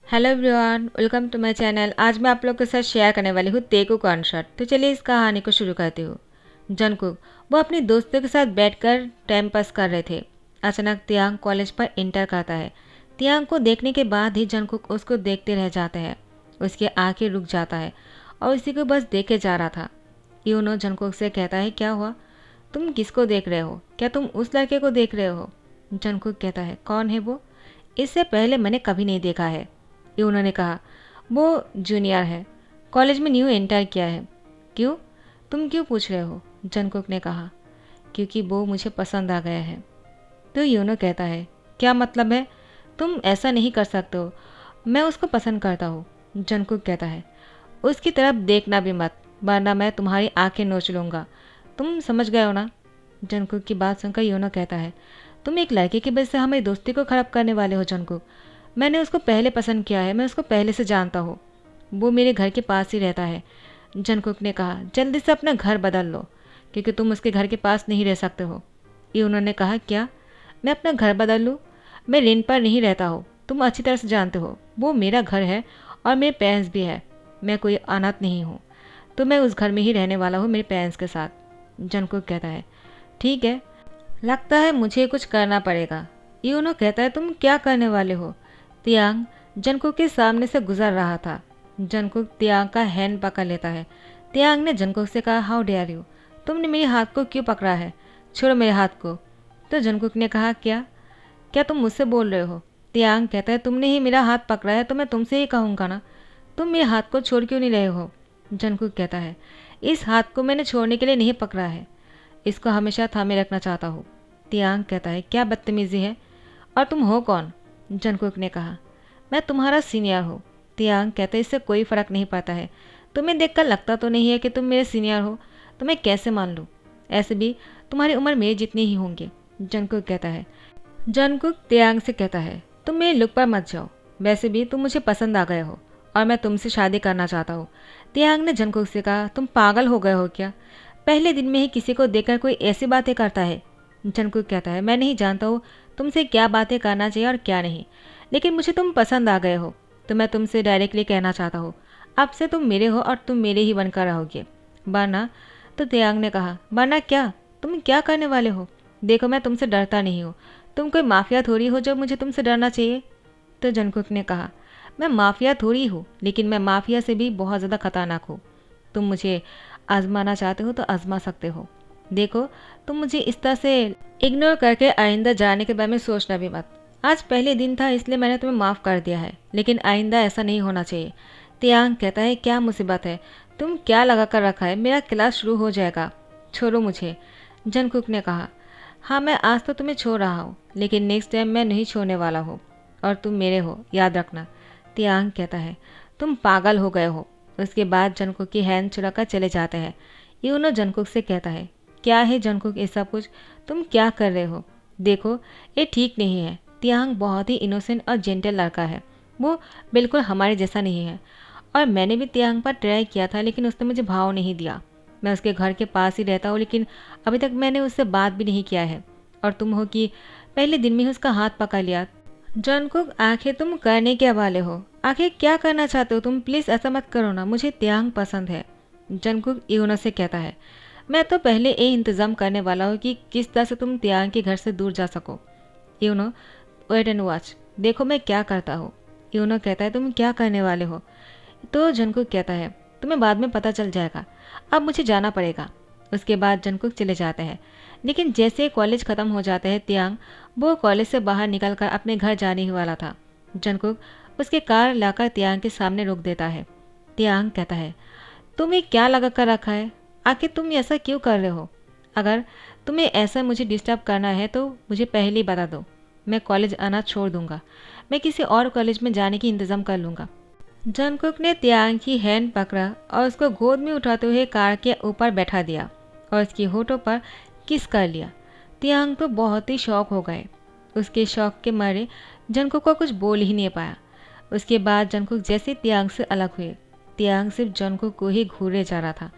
Hello everyone, welcome to my channel. आज मैं आप लोग के साथ शेयर करने वाली हूँ तेकू कॉन्सर्ट। तो चलिए इस कहानी को शुरू करती हूँ। जंगकुक वो अपने दोस्तों के साथ बैठकर टाइम पास कर रहे थे। अचानक तियांग कॉलेज पर इंटर करता है। तियांग को देखने के बाद ही जंगकुक उसको देखते रह जाते हैं। उसकी आंखें रुक जाता है और उसी को बस देखे जा रहा था। यूनो जंगकुक से कहता है, क्या हुआ? तुम किसको देख रहे हो? क्या तुम उस लड़के को देख रहे हो? जंगकुक कहता है, कौन है वो? इससे पहले मैंने कभी नहीं देखा है। ये उन्होंने कहा, वो जूनियर है, कॉलेज में न्यू एंटर किया है। क्यों? तुम क्यों पूछ रहे हो? जंगकुक ने कहा, क्योंकि वो मुझे पसंद आ गया है। तो यूनो कहता है, क्या मतलब है? तुम ऐसा नहीं कर सकते हो, मैं उसको पसंद करता हूँ। जंगकुक कहता है, उसकी तरफ देखना भी मत, वरना मैं तुम्हारी आंखें नोच लूँगा। तुम समझ गए हो ना? जंगकुक की बात सुनकर यूनो कहता है, तुम एक लड़के की वजह से हमारी दोस्ती को ख़राब करने वाले हो जंगकुक। मैंने उसको पहले पसंद किया है, मैं उसको पहले से जानता हूँ। वो मेरे घर के पास ही रहता है। जंगकुक ने कहा, जल्दी से अपना घर बदल लो, क्योंकि तुम उसके घर के पास नहीं रह सकते हो। ये उन्होंने कहा, क्या मैं अपना घर बदल लूँ? मैं रेंट पर नहीं रहता हूँ, तुम अच्छी तरह से जानते हो। वो मेरा घर है और मेरे पेरेंट्स भी है। मैं कोई अनाथ नहीं हूँ, तो मैं उस घर में ही रहने वाला हूँ मेरे पेरेंट्स के साथ। जंगकुक कहता है, ठीक है, लगता है मुझे कुछ करना पड़ेगा। यूनो कहता है, तुम क्या करने वाले हो? तियांग जंगकुक के सामने से गुजर रहा था। जंगकुक तियांग का हैंड पकड़ लेता है। तियांग ने जंगकुक से कहा, हाउ डेयर यू, तुमने मेरे हाथ को क्यों पकड़ा है? छोड़ो मेरे हाथ को। तो जंगकुक ने कहा, क्या क्या तुम मुझसे बोल रहे हो? तियांग कहता है, तुमने ही मेरा हाथ पकड़ा है तो मैं तुमसे ही कहूँगा ना, तुम मेरे हाथ को छोड़ क्यों नहीं रहे हो? जंगकुक कहता है, इस हाथ को मैंने छोड़ने के लिए नहीं पकड़ा है, इसको हमेशा थामे रखना चाहता हूँ। तियांग कहता है, क्या बदतमीजी है, और तुम हो कौन? जंगकुक ने कहा, मैं तुम्हारा सीनियर हूँ। तियांग कहते, इससे कोई फ़र्क नहीं पड़ता है, तुम्हें देखकर लगता तो नहीं है कि तुम मेरे सीनियर हो, तो मैं कैसे मान लूँ? ऐसे भी तुम्हारी उम्र मेरी जितनी ही होंगी। जंगकुक कहता है। जंगकुक तियांग से कहता है, तुम मेरे लुक पर मत जाओ, वैसे भी तुम मुझे पसंद आ गए हो और मैं तुमसे शादी करना चाहता हूँ। तियांग ने जंगकुक से कहा, तुम पागल हो गए हो क्या? पहले दिन में ही किसी को देखकर कोई ऐसी बातें करता है? जंगकुक कहता है, मैं नहीं जानता हूँ तुमसे क्या बातें करना चाहिए और क्या नहीं, लेकिन मुझे तुम पसंद आ गए हो, तो मैं तुमसे डायरेक्टली कहना चाहता हूँ, अब से तुम मेरे हो और तुम मेरे ही बनकर रहोगे, वरना। तो तियांग ने कहा, वरना क्या? तुम क्या करने वाले हो? देखो, मैं तुमसे डरता नहीं हूँ, तुम कोई माफिया थोड़ी हो जो मुझे तुमसे डरना चाहिए। तो जंगकुक ने कहा, मैं माफिया थोड़ी हूँ, लेकिन मैं माफिया से भी बहुत ज़्यादा खतरनाक हूँ। तुम मुझे आजमाना चाहते हो तो आजमा सकते हो। देखो, तुम मुझे इस तरह से इग्नोर करके आइंदा जाने के बारे में सोचना भी मत। आज पहले दिन था इसलिए मैंने तुम्हें माफ़ कर दिया है, लेकिन आइंदा ऐसा नहीं होना चाहिए। तियांग कहता है, क्या मुसीबत है? तुम क्या लगा कर रखा है? मेरा क्लास शुरू हो जाएगा, छोड़ो मुझे। जंगकुक ने कहा, हाँ, मैं आज तो तुम्हें छोड़ रहा हूँ, लेकिन नेक्स्ट टाइम मैं नहीं छोड़ने वाला हूँ, और तुम मेरे हो, याद रखना। तियांग कहता है, तुम पागल हो गए हो। उसके बाद जंगकुक की हैंड छुड़ाकर चले जाते हैं। यूनो जंगकुक से कहता है, क्या है जंगकुक ये सब कुछ? तुम क्या कर रहे हो? देखो, ये ठीक नहीं है। तियांग बहुत ही इनोसेंट और जेंटल लड़का है, वो बिल्कुल हमारे जैसा नहीं है। और मैंने भी तियांग पर ट्राई किया था, लेकिन उसने मुझे भाव नहीं दिया। मैं उसके घर के पास ही रहता हूँ, लेकिन अभी तक मैंने उससे बात भी नहीं किया है। और तुम हो कि पहले दिन में ही उसका हाथ पकड़ लिया। जंगकुक, आखिर तुम करने के वाले हो? आखिर क्या करना चाहते हो तुम? प्लीज़ ऐसा मत करो ना, मुझे तियांग पसंद है। जंगकुक यूनो से कहता है, मैं तो पहले ये इंतज़ाम करने वाला हूँ कि किस तरह से तुम तियांग के घर से दूर जा सको। यूनो, वेट एंड वॉच, देखो मैं क्या करता हूँ। यूनो कहता है, तुम क्या करने वाले हो? तो जंगकुक कहता है, तुम्हें बाद में पता चल जाएगा, अब मुझे जाना पड़ेगा। उसके बाद जंगकुक चले जाते हैं। लेकिन जैसे कॉलेज ख़त्म हो जाता है, तियांग वो कॉलेज से बाहर निकलकर अपने घर जाने ही वाला था। जंगकुक उसके कार लाकर तियांग के सामने रोक देता है। तियांग कहता है, तुम्हें क्या लगा कर रखा है? आखिर तुम ऐसा क्यों कर रहे हो? अगर तुम्हें ऐसा मुझे डिस्टर्ब करना है तो मुझे पहले ही बता दो, मैं कॉलेज आना छोड़ दूंगा, मैं किसी और कॉलेज में जाने की इंतज़ाम कर लूँगा। जंगकुक ने तियांग की हैंड पकड़ा और उसको गोद में उठाते हुए कार के ऊपर बैठा दिया और उसकी होठों पर किस कर लिया। तियांग तो बहुत ही शौक हो गए। उसके शौक के मारे जंगकुक को कुछ बोल ही नहीं पाया। उसके बाद जंगकुक जैसे तियांग से अलग हुए, तियांग सिर्फ जंगकुक को ही घूरे जा रहा था।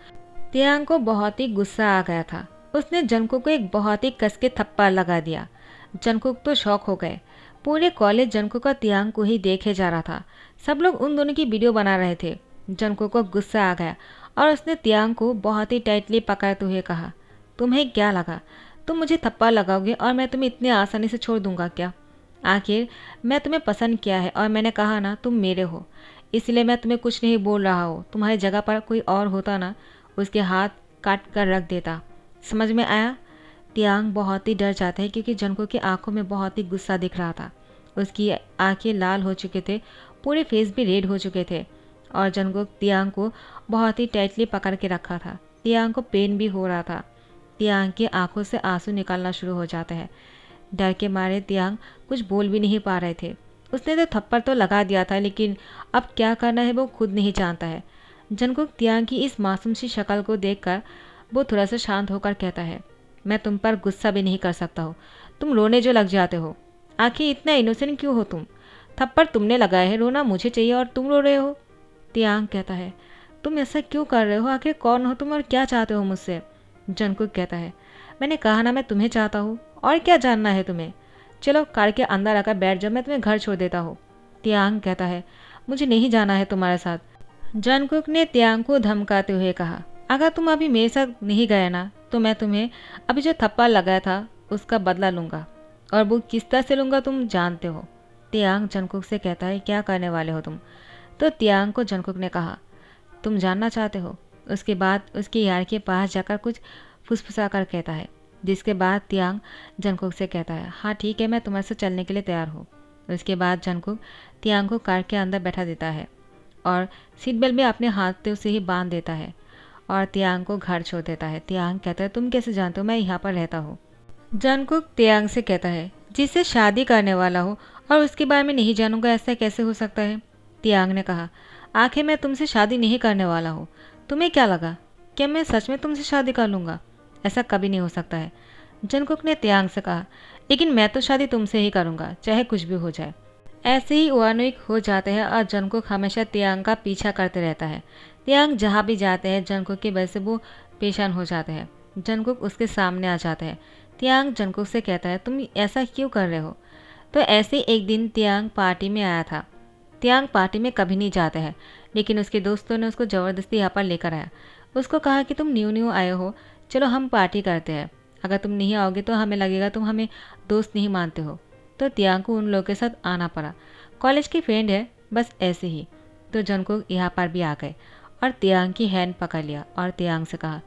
तियांग को बहुत ही गुस्सा आ गया था। उसने जंगकुक को एक बहुत ही कस के थप्पड़ लगा दिया। जंगकुक तो शौक हो गए। पूरे कॉलेज जंगकुक और तियांग को ही देखे जा रहा था। सब लोग उन दोनों की वीडियो बना रहे थे। जंगकुक को गुस्सा आ गया और उसने तियांग को बहुत ही टाइटली पकड़ते हुए कहा, तुम्हें क्या लगा तुम मुझे थप्पड़ लगाओगे और मैं तुम्हें इतनी आसानी से छोड़ दूंगा क्या? आखिर मैं तुम्हें पसंद किया है और मैंने कहा ना तुम मेरे हो, इसलिए मैं तुम्हें कुछ नहीं बोल रहा हूँ। तुम्हारी जगह पर कोई और होता ना, उसके हाथ काट कर रख देता। समझ में आया? तियांग बहुत ही डर जाता है क्योंकि जंगकुक की आंखों में बहुत ही गुस्सा दिख रहा था। उसकी आंखें लाल हो चुके थे, पूरे फेस भी रेड हो चुके थे और जंगकुक तियांग को बहुत ही टाइटली पकड़ के रखा था। तियांग को पेन भी हो रहा था। तियांग की आंखों से आंसू निकलना शुरू हो जाते हैं। डर के मारे तियांग कुछ बोल भी नहीं पा रहे थे। उसने तो थप्पड़ तो लगा दिया था, लेकिन अब क्या करना है वो खुद नहीं जानता है। जंगकुक तियांग की इस मासूम सी शक्ल को देखकर वो थोड़ा सा शांत होकर कहता है, मैं तुम पर गुस्सा भी नहीं कर सकता हूँ, तुम रोने जो लग जाते हो। आखिर इतना इनोसेंट क्यों हो तुम? थप्पड़ तुमने लगाया है, रोना मुझे चाहिए और तुम रो रहे हो। तियांग कहता है, तुम ऐसा क्यों कर रहे हो? आखिर कौन हो तुम और क्या चाहते हो मुझसे? जंगकुक कहता है, मैंने कहा ना मैं तुम्हें चाहता हूँ, और क्या जानना है तुम्हें? चलो कार के अंदर आकर बैठ जाओ, मैं तुम्हें घर छोड़ देता हूँ। तियांग कहता है, मुझे नहीं जाना है तुम्हारे साथ। जंगकुक ने तियांग को धमकाते हुए कहा, अगर तुम अभी मेरे साथ नहीं गए ना तो मैं तुम्हें अभी जो थप्पड़ लगाया था उसका बदला लूँगा, और वो किस तरह से लूँगा तुम जानते हो। तियांग जंगकुक से कहता है, क्या करने वाले हो तुम? तो तियांग को जंगकुक ने कहा, तुम जानना चाहते हो? उसके बाद उसकी यार के पास जाकर कुछ फुसफुसा कर कहता है, जिसके बाद तियांग जंगकुक से कहता है, हाँ ठीक है, मैं तुम्हारे साथ चलने के लिए तैयार हूँ। उसके बाद जंगकुक तियांग को कार के अंदर बैठा देता है और सीट बेल्ट भी अपने हाथों से ही बांध देता है और तियांग को घर छोड़ देता है। तियांग कहता है, तुम कैसे जानते हो मैं यहाँ पर रहता हूँ? जंगकुक तियांग से कहता है, जिससे शादी करने वाला हो और उसके बारे में नहीं जानूंगा, ऐसा कैसे हो सकता है? तियांग ने कहा, आखिर मैं तुमसे शादी नहीं करने वाला हूँ। तुम्हें क्या लगा क्या मैं सच में तुमसे शादी कर लूँगा? ऐसा कभी नहीं हो सकता है। जंगकुक ने तियांग से कहा, लेकिन मैं तो शादी तुमसे ही करूँगा, चाहे कुछ भी हो जाए। ऐसे ही वानोइक हो जाते हैं और जंगकुक हमेशा तियांग का पीछा करते रहता है। तियांग जहाँ भी जाते हैं जंगकुक की वजह से वो परेशान हो जाते हैं। जंगकुक उसके सामने आ जाता है। तियांग जंगकुक से कहता है, तुम ऐसा क्यों कर रहे हो? तो ऐसे ही एक दिन तियांग पार्टी में आया था। तियांग पार्टी में कभी नहीं जाते हैं, लेकिन उसके दोस्तों ने उसको ज़बरदस्ती यहाँ पर लेकर आया। उसको कहा कि तुम न्यू न्यू आए हो, चलो हम पार्टी करते हैं। अगर तुम नहीं आओगे तो हमें लगेगा तुम हमें दोस्त नहीं मानते हो। तो तियांग को उन लोगों के साथ आना पड़ा। कॉलेज की फ्रेंड है, बस ऐसे ही। तो जंगकुक यहाँ पर भी आ गए और तियांग की हैंड पकड़ लिया और तियांग से कहा,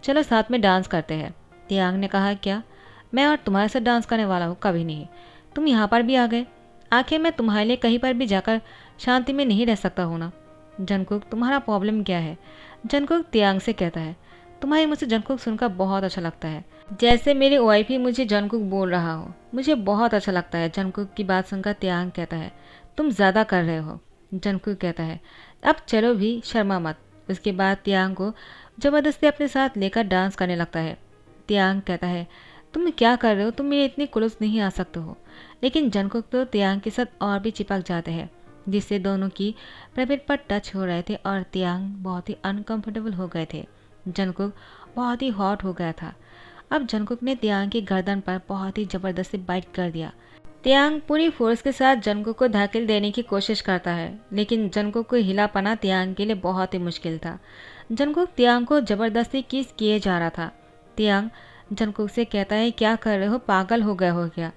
चलो साथ में डांस करते हैं। तियांग ने कहा, क्या मैं और तुम्हारे साथ डांस करने वाला हूँ? कभी नहीं। तुम यहाँ पर भी आ गए। आखिर मैं तुम्हारे लिए कहीं पर भी जाकर शांति में नहीं रह सकता हूँ ना। जंगकुक, तुम्हारा प्रॉब्लम क्या है? जंगकुक तियांग से कहता है, तुम्हारी मुझसे जंगकुक सुनकर बहुत अच्छा लगता है, जैसे मेरी वाइफ ही मुझे जंगकुक बोल रहा हो। मुझे बहुत अच्छा लगता है। जंगकुक की बात सुनकर तियांग कहता है, तुम ज़्यादा कर रहे हो। जंगकुक कहता है, अब चलो भी, शर्मा मत। उसके बाद तियांग को ज़बरदस्ती अपने साथ लेकर डांस करने लगता है। तियांग कहता है, तुम क्या कर रहे हो? तुम मेरे इतनी क्लोज नहीं आ सकते हो। लेकिन जंगकुक तो तियांग के साथ और भी चिपक जाते हैं, जिससे दोनों की प्राइवेट पर टच हो रहे थे और तियांग बहुत ही अनकंफर्टेबल हो गए थे। जंगकुक बहुत ही हॉट हो गया था। अब जंगकुक ने तियांग की गर्दन पर बहुत ही ज़बरदस्ती बाइट कर दिया। तियांग पूरी फोर्स के साथ जंगकुक को धकेल देने की कोशिश करता है, लेकिन जंगकुक को हिला पाना तियांग के लिए बहुत ही मुश्किल था। जंगकुक तियांग को ज़बरदस्ती किस किए जा रहा था। तियांग जंगकुक से कहता है, क्या कर रहे हो? पागल हो गए हो क्या?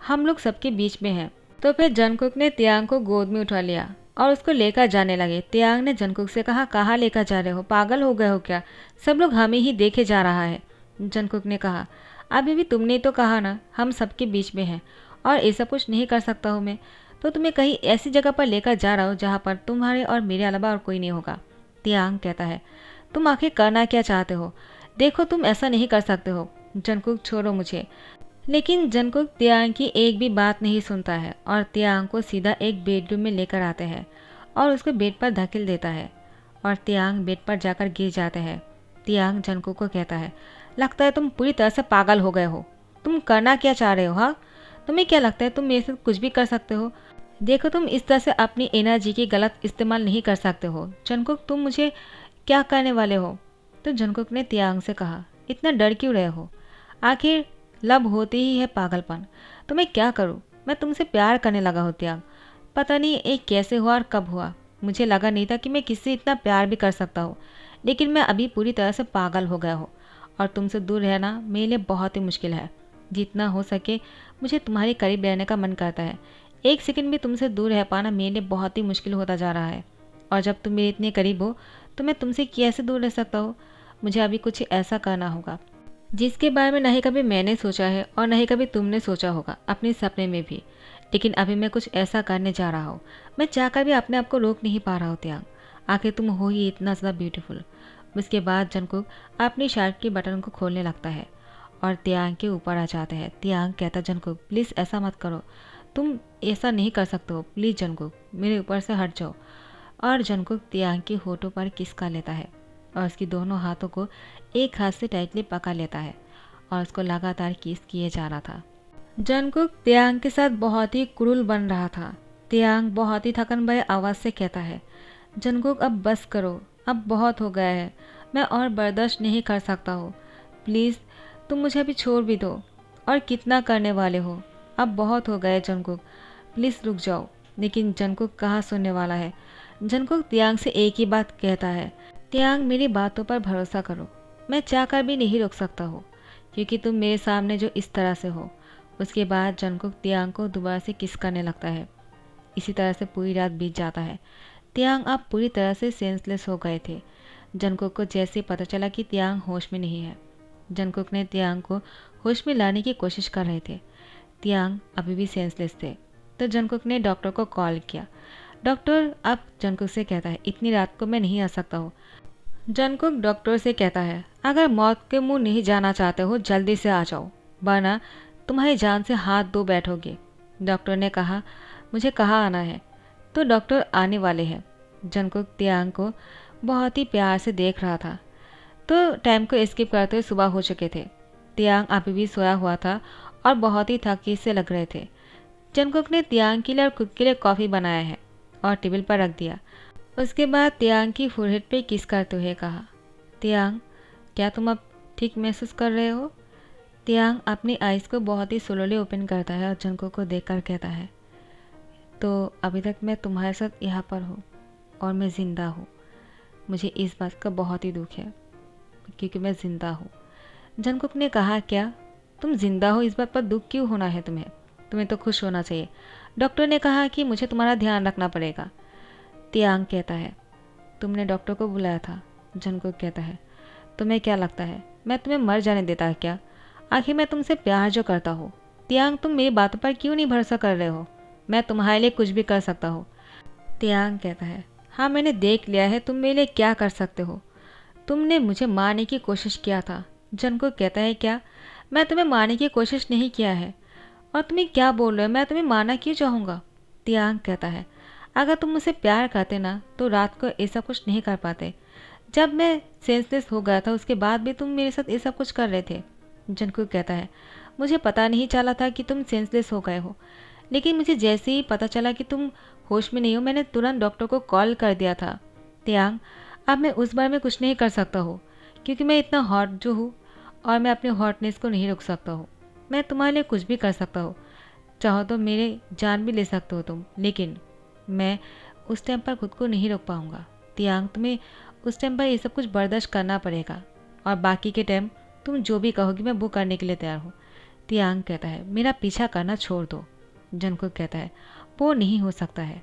हम लोग सबके बीच में हैं। तो फिर जंगकुक ने तियांग को गोद में उठा लिया और उसको लेकर जाने लगे। तियांग ने जंगकुक से कहा, कहाँ लेकर जा रहे हो? पागल हो गए हो क्या? सब लोग हमें ही देखे जा रहा है। जंगकुक ने कहा, अभी भी तुमने तो कहा ना हम सबके बीच में हैं और ऐसा कुछ नहीं कर सकता हूँ मैं, तो तुम्हें कहीं ऐसी जगह पर लेकर जा रहा हूँ जहाँ पर तुम्हारे और मेरे अलावा और कोई नहीं होगा। तियांग कहता है, तुम आखिर करना क्या चाहते हो? देखो तुम ऐसा नहीं कर सकते हो। जंगकुक, छोड़ो मुझे। लेकिन जंगकुक तियांग की एक भी बात नहीं सुनता है और तियांग को सीधा एक बेडरूम में लेकर आते हैं और उसको बेड पर धकेल देता है और तियांग बेड पर जाकर गिर जाते हैं। तियांग जंगकुक को कहता है, लगता है तुम पूरी तरह से पागल हो गए हो। तुम करना क्या चाह रहे हो? हाँ, तुम्हें क्या लगता है तुम मेरे साथ कुछ भी कर सकते हो? देखो तुम इस तरह से अपनी एनर्जी की गलत इस्तेमाल नहीं कर सकते हो। जंगकुक, तुम मुझे क्या करने वाले हो? तो जंगकुक ने तियांग से कहा, इतना डर क्यों रहे हो? आखिर लब होती ही है पागलपन। तो मैं क्या करूँ? मैं तुमसे प्यार करने लगा हूँ तियांग। पता नहीं ये कैसे हुआ और कब हुआ। मुझे लगा नहीं था कि मैं किससे इतना प्यार भी कर सकता हूँ, लेकिन मैं अभी पूरी तरह से पागल हो गया हूँ। और तुमसे दूर रहना मेरे लिए बहुत ही मुश्किल है। जितना हो सके मुझे तुम्हारे करीब रहने का मन करता है। एक सेकंड भी तुमसे दूर रह पाना मेरे लिए बहुत ही मुश्किल होता जा रहा है। और जब तुम मेरे इतने करीब हो तो मैं तुमसे कैसे दूर रह सकता हूँ। मुझे अभी कुछ ऐसा करना होगा जिसके बारे में न ही कभी मैंने सोचा है और न ही कभी तुमने सोचा होगा अपने सपने में भी। लेकिन अभी मैं कुछ ऐसा करने जा रहा हूँ। मैं चाहकर भी अपने आप को रोक नहीं पा रहा हूँ त्यांग। आखिर तुम हो ही इतना ज़्यादा ब्यूटीफुल। उसके बाद जंगकुक अपनी शर्ट के बटन को खोलने लगता है और त्यांग के ऊपर आ जाते हैं। त्यांग कहता, जंगकुक प्लीज़ ऐसा मत करो, तुम ऐसा नहीं कर सकते हो, प्लीज़ जंगकुक मेरे ऊपर से हट जाओ। और जंगकुक त्यांग के होठों पर किस कर लेता है और उसकी दोनों हाथों को एक हाथ से टाइटली पकड़ लेता है और उसको लगातार किस किए जा रहा था। जंगकुक त्यांग के साथ बहुत ही क्रूर बन रहा था। त्यांग बहुत ही थकन भरे आवाज़ से कहता है, जंगकुक अब बस करो, अब बहुत हो गया है, मैं और बर्दाश्त नहीं कर सकता हूँ, प्लीज़ तुम मुझे अभी छोड़ भी दो। और कितना करने वाले हो, अब बहुत हो गए जंगकुक, प्लीज़ रुक जाओ। लेकिन जंगकुक कहाँ सुनने वाला है। जंगकुक त्यांग से एक ही बात कहता है, त्यांग मेरी बातों पर भरोसा करो, मैं चाहकर भी नहीं रोक सकता हूँ क्योंकि तुम मेरे सामने जो इस तरह से हो। उसके बाद जंगकुक त्यांग को दोबारा से किस करने लगता है। इसी तरह से पूरी रात बीत जाता है। त्यांग अब पूरी तरह से सेंसलेस हो गए थे। जंगकुक को जैसे पता चला कि त्यांग होश में नहीं है। जंगकुक ने त्यांग को होश में लाने की कोशिश कर रहे थे। त्यांग अभी भी सेंसलेस थे तो जंगकुक ने डॉक्टर को कॉल किया। डॉक्टर अब जंगकुक से कहता है, इतनी रात को मैं नहीं आ सकता हूँ। जंगकुक डॉक्टर से कहता है, अगर मौत के मुंह नहीं जाना चाहते हो जल्दी से आ जाओ, वरना तुम्हारी जान से हाथ धो बैठोगे। डॉक्टर ने कहा, मुझे कहाँ आना है? तो डॉक्टर आने वाले हैं। जंगकुक त्यांग को बहुत ही प्यार से देख रहा था। तो टाइम को स्किप करते हुए सुबह हो चुके थे। त्यांग अभी भी सोया हुआ था और बहुत ही थके से लग रहे थे। जंगकुक ने त्यांग के लिए और खुद के लिए कॉफ़ी बनाया है और टेबल पर रख दिया। उसके बाद त्यांग की फोरहेड पे किस करते हुए कहा, त्यांग क्या तुम अब ठीक महसूस कर रहे हो? त्यांग अपनी आइज़ को बहुत ही स्लोली ओपन करता है और जंगकुक को देखकर कहता है, तो अभी तक मैं तुम्हारे साथ यहाँ पर हूँ और मैं ज़िंदा हूँ। मुझे इस बात का बहुत ही दुख है क्योंकि मैं ज़िंदा हूँ। जंगकुक ने कहा, क्या तुम ज़िंदा हो? इस बात पर दुख क्यों होना है तुम्हें? तुम्हें तो खुश होना चाहिए। डॉक्टर ने कहा कि मुझे तुम्हारा ध्यान रखना पड़ेगा। त्यांग कहता है, तुमने डॉक्टर को बुलाया था? जंगकुक कहता है, तुम्हें क्या लगता है मैं तुम्हें मर जाने देता है क्या? आखिर मैं तुमसे प्यार जो करता हूँ। त्यांग तुम मेरी बातों पर क्यों नहीं भरोसा कर रहे हो? मैं तुम्हारे लिए कुछ भी कर सकता हूँ। त्यांग कहता है, हाँ मैंने देख लिया है तुम मेरे लिए क्या कर सकते हो। तुमने मुझे मारने की कोशिश किया था। जंगकुक कहता है, क्या मैं तुम्हें मारने की कोशिश नहीं किया है? और तुम्हें क्या बोल रहे हो, मैं तुम्हें मारना क्यों चाहूँगा? त्यांग कहता है, अगर तुम मुझसे प्यार करते ना तो रात को ऐसा कुछ नहीं कर पाते। जब मैं सेंसलेस हो गया था उसके बाद भी तुम मेरे साथ ऐसा कुछ कर रहे थे। जंगकुक कहता है, मुझे पता नहीं चला था कि तुम सेंसलेस हो गए हो, लेकिन मुझे जैसे ही पता चला कि तुम होश में नहीं हो मैंने तुरंत डॉक्टर को कॉल कर दिया था। त्यांग अब मैं उस बारे में कुछ नहीं कर सकता हूँ क्योंकि मैं इतना हॉट जो हूँ और मैं अपने हॉटनेस को नहीं रोक सकता हूँ। मैं तुम्हारे लिए कुछ भी कर सकता हूँ, चाहो तो मेरे जान भी ले सकते हो तुम, लेकिन मैं उस टाइम पर खुद को नहीं रोक पाऊँगा। त्यांग तुम्हें उस टाइम पर ये सब कुछ बर्दाश्त करना पड़ेगा और बाकी के टाइम तुम जो भी कहोगी मैं वो करने के लिए तैयार हूँ। त्यांग कहता है, मेरा पीछा करना छोड़ दो। जंगकुक कहता है, वो नहीं हो सकता है।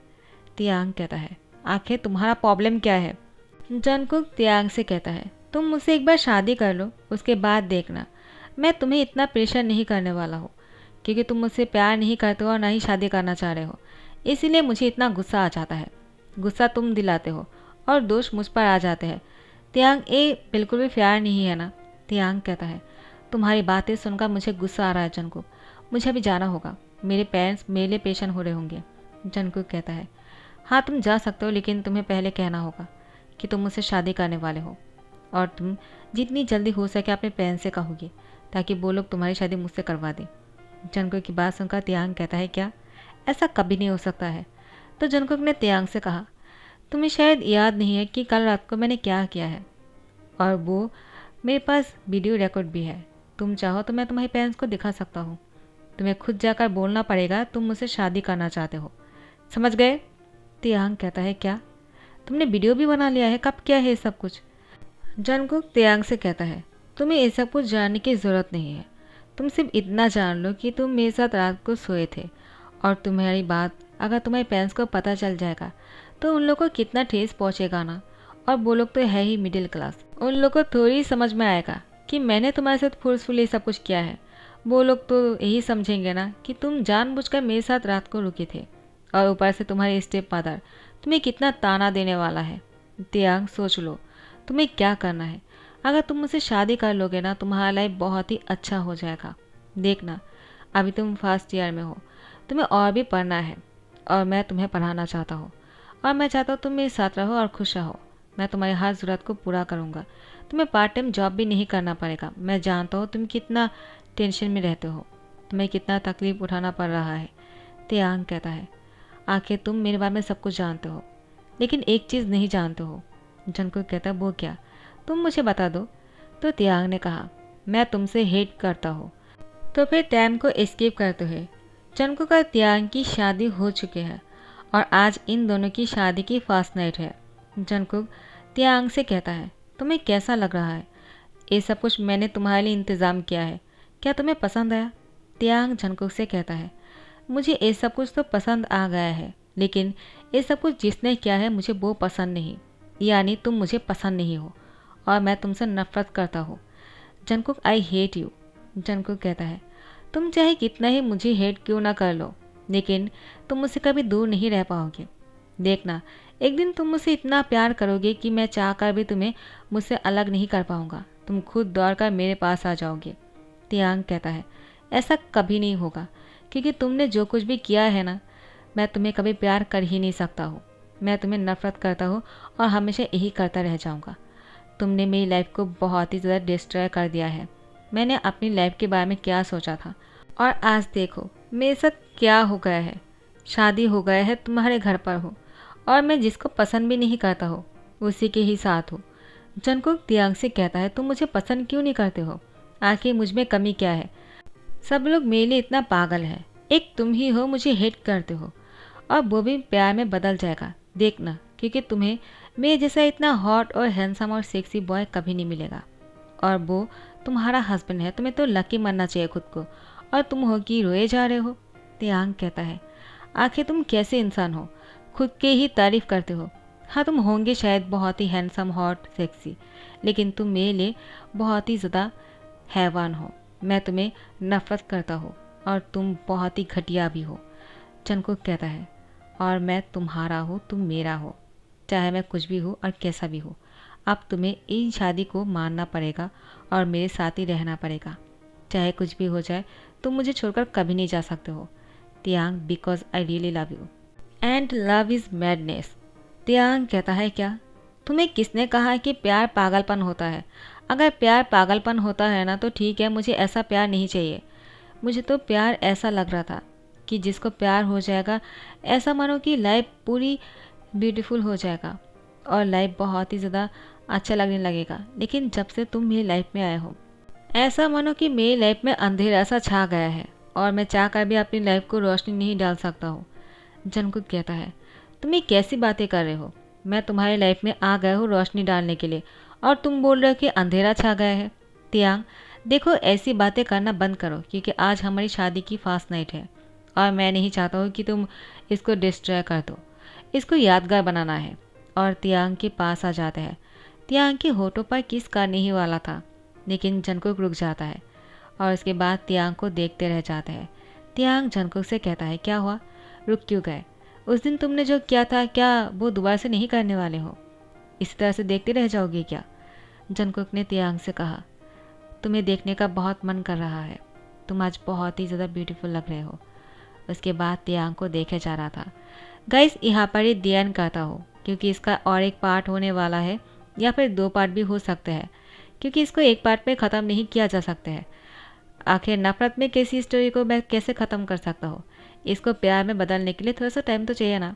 त्यांग कहता है, आखिर तुम्हारा प्रॉब्लम क्या है? जंगकुक त्यांग से कहता है, तुम मुझसे एक बार शादी कर लो उसके बाद देखना। मैं तुम्हें इतना प्रेशर नहीं करने वाला हूँ क्योंकि तुम मुझसे प्यार नहीं करते हो और ना ही शादी करना चाह रहे हो, इसीलिए मुझे इतना गुस्सा आ जाता है। गुस्सा तुम दिलाते हो और दोष मुझ पर आ जाते हैं। त्यांग ये बिल्कुल भी प्यार नहीं है ना? त्यांग कहता है, तुम्हारी बातें सुनकर मुझे गुस्सा आ रहा है जंगकुक, मुझे अभी जाना होगा, मेरे पेरेंट्स मेरे लिए पेशेंट हो रहे होंगे। जंगकुक कहता है, हाँ तुम जा सकते हो लेकिन तुम्हें पहले कहना होगा कि तुम मुझसे शादी करने वाले हो और तुम जितनी जल्दी हो सके अपने पेरेंट्स से कहोगे ताकि वो लोग तुम्हारी शादी मुझसे करवा दें। जंगकुक की बात सुनकर त्यांग कहता है, क्या ऐसा कभी नहीं हो सकता है? तो जंगकुक ने त्यांग से कहा, तुम्हें शायद याद नहीं है कि कल रात को मैंने क्या किया है और वो मेरे पास वीडियो रिकॉर्ड भी है। तुम चाहो तो मैं तुम्हारे पेरेंट्स को दिखा सकता हूँ। तुम्हें खुद जाकर बोलना पड़ेगा तुम मुझसे शादी करना चाहते हो। समझ गए? तियांग कहता है क्या? तुमने वीडियो भी बना लिया है? कब क्या है ये सब कुछ? जंगकुक तियांग से कहता है तुम्हें ये सब कुछ जानने की ज़रूरत नहीं है। तुम सिर्फ इतना जान लो कि तुम मेरे साथ रात को सोए थे, और तुम्हारी बात अगर तुम्हारे पेरेंट्स को पता चल जाएगा तो उन लोगों को कितना ठेस पहुंचेगा ना। और वो लोग तो है ही मिडिल क्लास, उन लोग को थोड़ी समझ में आएगा कि मैंने तुम्हारे साथ फोर्सफुली सब कुछ किया है। वो लोग तो यही समझेंगे ना कि तुम जानबूझकर मेरे साथ रात को रुके थे, और ऊपर से तुम्हारे स्टेप फादर तुम्हें कितना ताना देने वाला है। तियांग सोच लो तुम्हें क्या करना है। अगर तुम मुझसे शादी कर लोगे ना तुम्हारा लाइफ बहुत ही अच्छा हो जाएगा। देखना अभी तुम फर्स्ट ईयर में हो, तुम्हें और भी पढ़ना है, और मैं तुम्हें पढ़ाना चाहता हूँ, और मैं चाहता हूँ तुम मेरे साथ रहो और खुश रहो। मैं तुम्हारी हर ज़रूरत को पूरा करूँगा। तुम्हें पार्ट टाइम जॉब भी नहीं करना पड़ेगा। मैं जानता हूँ तुम कितना टेंशन में रहते हो, तुम्हें कितना तकलीफ उठाना पड़ रहा है। तियांग कहता है आखिर तुम मेरे बारे में सब कुछ जानते हो, लेकिन एक चीज़ नहीं जानते हो। जंगकुक कहता है वो क्या? तुम मुझे बता दो। तो तियांग ने कहा मैं तुमसे हेट करता हूँ। तो फिर टाइम को एस्केप करते हुए जंगकुक और तियांग की शादी हो चुकी है, और आज इन दोनों की शादी की फर्स्ट नाइट है। जंगकुक तियांग से कहता है तुम्हें कैसा लग रहा है? ये सब कुछ मैंने तुम्हारे लिए इंतज़ाम किया है, क्या तुम्हें पसंद आया? तियांग जंगकुक से कहता है मुझे ये सब कुछ तो पसंद आ गया है, लेकिन ये सब कुछ जिसने किया है मुझे वो पसंद नहीं, यानी तुम मुझे पसंद नहीं हो, और मैं तुमसे नफरत करता हूँ। Jungkook I hate you. Jungkook कहता है तुम चाहे कितना ही मुझे हेट क्यों ना कर लो, लेकिन तुम मुझसे कभी दूर नहीं रह पाओगे। देखना एक दिन तुम मुझसे इतना प्यार करोगे कि मैं चाह कर भी तुम्हें मुझसे अलग नहीं कर पाऊंगा। तुम खुद दौड़ कर मेरे पास आ जाओगे। तियांग कहता है ऐसा कभी नहीं होगा, क्योंकि तुमने जो कुछ भी किया है ना, मैं तुम्हें कभी प्यार कर ही नहीं सकता हूँ। मैं तुम्हें नफरत करता हूँ और हमेशा यही करता रह जाऊँगा। तुमने मेरी लाइफ को बहुत ही ज़्यादा डिस्ट्रॉय कर दिया है। मैंने अपनी लाइफ के बारे में क्या सोचा था, और आज देखो मेरे साथ क्या हो गया है। शादी हो गया है, तुम्हारे घर पर हो, और मैं जिसको पसंद भी नहीं करता हो उसी के ही साथ हो। जंगकुक तियांग से कहता है तुम मुझे पसंद क्यों नहीं करते हो? आखिर मुझ में कमी क्या है? सब लोग मेरे लिए इतना पागल है, एक तुम ही हो मुझे हेट करते हो, और वो भी प्यार में बदल जाएगा। देखना, क्योंकि तुम्हें मेरे जैसा इतना हॉट और हैंडसम और सेक्सी बॉय कभी नहीं मिलेगा, और वो तुम्हारा हस्बैंड है। तुम्हें तो लकी मानना चाहिए खुद को, और तुम हो कि रोए जा रहे हो। तियांग कहता है आखिर तुम कैसे इंसान हो, खुद के ही तारीफ करते हो। हाँ तुम होंगे शायद बहुत ही हैंडसम हॉट सेक्सी, लेकिन तुम मेरे लिए बहुत ही ज़्यादा हैवान हो। मैं तुम्हें नफरत करता हूँ, और तुम बहुत ही घटिया भी हो। जंगकुक कहता है और मैं तुम्हारा हूँ, तुम मेरा हो, चाहे मैं कुछ भी हूँ और कैसा भी हूँ। अब तुम्हें इन शादी को मानना पड़ेगा और मेरे साथ ही रहना पड़ेगा। चाहे कुछ भी हो जाए तुम मुझे छोड़कर कभी नहीं जा सकते हो। तियांग because I really love you and love is madness. तियांग कहता है क्या? तुम्हें किसने कहा है कि प्यार पागलपन होता है? अगर प्यार पागलपन होता है ना तो ठीक है, मुझे ऐसा प्यार नहीं चाहिए। मुझे तो प्यार ऐसा लग रहा था कि जिसको प्यार हो जाएगा ऐसा मानो कि लाइफ पूरी ब्यूटीफुल हो जाएगा और लाइफ बहुत ही ज़्यादा अच्छा लगने लगेगा। लेकिन जब से तुम मेरी लाइफ में आए हो ऐसा मानो कि मेरी लाइफ में अंधेरा सा छा गया है, और मैं चाह कर भी अपनी लाइफ को रोशनी नहीं डाल सकता हूँ। जंगकुक कहता है तुम ये कैसी बातें कर रहे हो? मैं तुम्हारी लाइफ में आ गया हूँ रोशनी डालने के लिए, और तुम बोल रहे हो कि अंधेरा छा गया है। तियांग देखो ऐसी बातें करना बंद करो, क्योंकि आज हमारी शादी की फास्ट नाइट है, और मैं नहीं चाहता हूँ कि तुम इसको डिस्ट्रॉय कर दो। इसको यादगार बनाना है। और तियांग के पास आ जाता है। तियांग के होठों पर किस करने ही वाला था, लेकिन जंगकुक रुक जाता है, और उसके बाद तियांग को देखते रह जाता है। तियांग जंगकुक से कहता है क्या हुआ, रुक क्यों गए? उस दिन तुमने जो किया था क्या वो दोबारा से नहीं करने वाले हो? इसी तरह से देखते रह जाओगे क्या? जंगकुक ने तियांग से कहा तुम्हें देखने का बहुत मन कर रहा है, तुम आज बहुत ही ज़्यादा ब्यूटीफुल लग रहे हो। उसके बाद तियांग को देखे जा रहा था। गाइस यहाँ पर ही ध्यान करता हो, क्योंकि इसका और एक पार्ट होने वाला है, या फिर 2 पार्ट भी हो सकते हैं, क्योंकि इसको एक पार्ट में ख़त्म नहीं किया जा सकता है। आखिर नफरत में किसी स्टोरी को मैं कैसे ख़त्म कर सकता हूँ? इसको प्यार में बदलने के लिए थोड़ा सा टाइम तो चाहिए ना।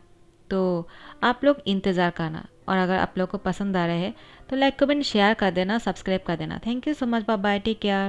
तो आप लोग इंतज़ार करना, और अगर आप लोग को पसंद आ रहा है तो लाइक कमेंट शेयर कर देना, सब्सक्राइब कर देना। Thank you so much, bye bye, take care.